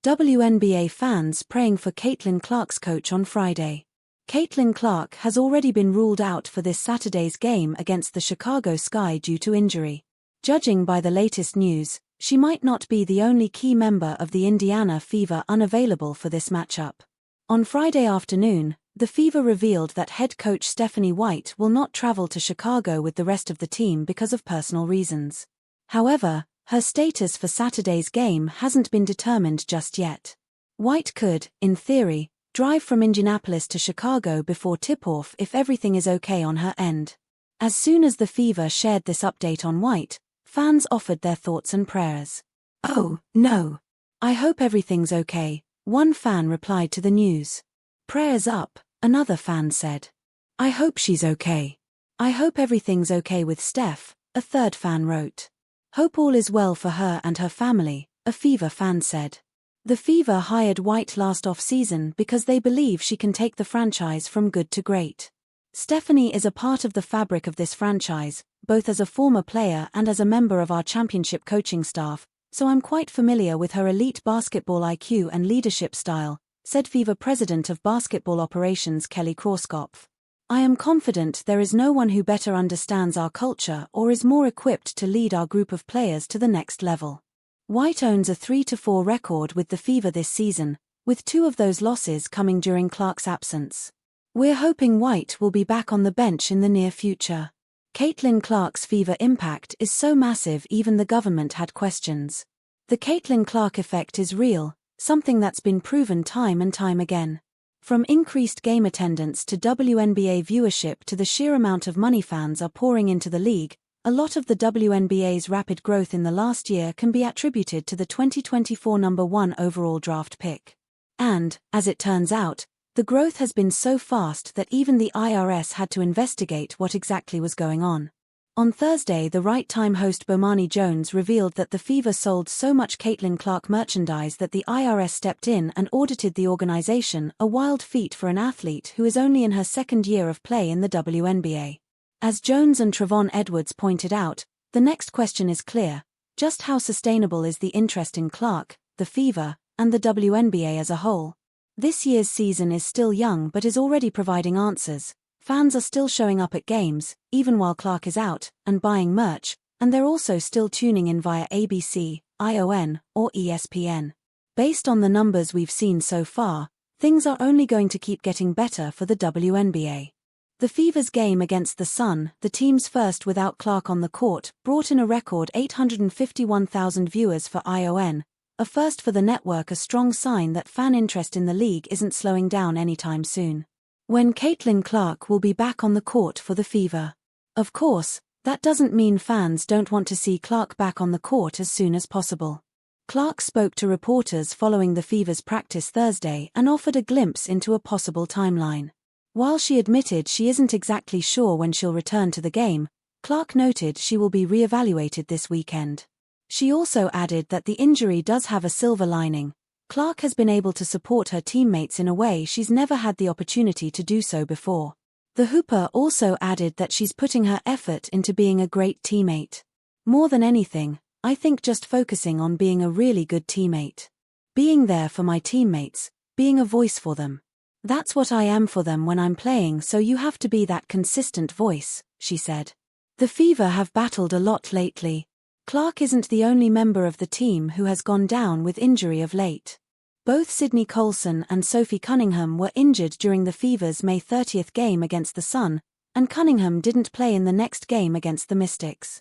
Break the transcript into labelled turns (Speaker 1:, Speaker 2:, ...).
Speaker 1: WNBA fans praying for Caitlin Clark's coach on Friday. Caitlin Clark has already been ruled out for this Saturday's game against the Chicago Sky due to injury. Judging by the latest news, she might not be the only key member of the Indiana Fever unavailable for this matchup. On Friday afternoon, the Fever revealed that head coach Stephanie White will not travel to Chicago with the rest of the team because of personal reasons. However, her status for Saturday's game hasn't been determined just yet. White could, in theory, drive from Indianapolis to Chicago before tip-off if everything is okay on her end. As soon as the Fever shared this update on White, fans offered their thoughts and prayers. "Oh, no. I hope everything's okay," one fan replied to the news. "Prayers up," another fan said. "I hope she's okay. I hope everything's okay with Steph," a third fan wrote. "Hope all is well for her and her family," a Fever fan said. The Fever hired White last off-season because they believe she can take the franchise from good to great. "Stephanie is a part of the fabric of this franchise, both as a former player and as a member of our championship coaching staff, so I'm quite familiar with her elite basketball IQ and leadership style," said Fever President of Basketball Operations Kelly Krauskopf. "I am confident there is no one who better understands our culture or is more equipped to lead our group of players to the next level." White owns a 3-4 record with the Fever this season, with 2 of those losses coming during Clark's absence. "We're hoping White will be back on the bench in the near future." Caitlin Clark's Fever impact is so massive even the government had questions. The Caitlin Clark effect is real, something that's been proven time and time again. From increased game attendance to WNBA viewership to the sheer amount of money fans are pouring into the league, a lot of the WNBA's rapid growth in the last year can be attributed to the 2024 number 1 overall draft pick. And, as it turns out, the growth has been so fast that even the IRS had to investigate what exactly was going on. On Thursday, the Right Time host Bomani Jones revealed that the Fever sold so much Caitlin Clark merchandise that the IRS stepped in and audited the organization, a wild feat for an athlete who is only in her second year of play in the WNBA. As Jones and Trevon Edwards pointed out, the next question is clear: just how sustainable is the interest in Clark, the Fever, and the WNBA as a whole? This year's season is still young but is already providing answers. Fans are still showing up at games, even while Clark is out, and buying merch, and they're also still tuning in via ABC, ION, or ESPN. Based on the numbers we've seen so far, things are only going to keep getting better for the WNBA. The Fever's game against the Sun, the team's first without Clark on the court, brought in a record 851,000 viewers for ION, a first for the network, a strong sign that fan interest in the league isn't slowing down anytime soon. When Caitlin Clark will be back on the court for the Fever? Of course, that doesn't mean fans don't want to see Clark back on the court as soon as possible. Clark spoke to reporters following the Fever's practice Thursday and offered a glimpse into a possible timeline. While she admitted she isn't exactly sure when she'll return to the game, Clark noted she will be re-evaluated this weekend. She also added that the injury does have a silver lining. Clark has been able to support her teammates in a way she's never had the opportunity to do so before. The Hooper also added that she's putting her effort into being a great teammate. "More than anything, I think just focusing on being a really good teammate. Being there for my teammates, being a voice for them. That's what I am for them when I'm playing, so you have to be that consistent voice," she said. The Fever have battled a lot lately. Clark isn't the only member of the team who has gone down with injury of late. Both Sydney Colson and Sophie Cunningham were injured during the Fever's May 30th game against the Sun, and Cunningham didn't play in the next game against the Mystics.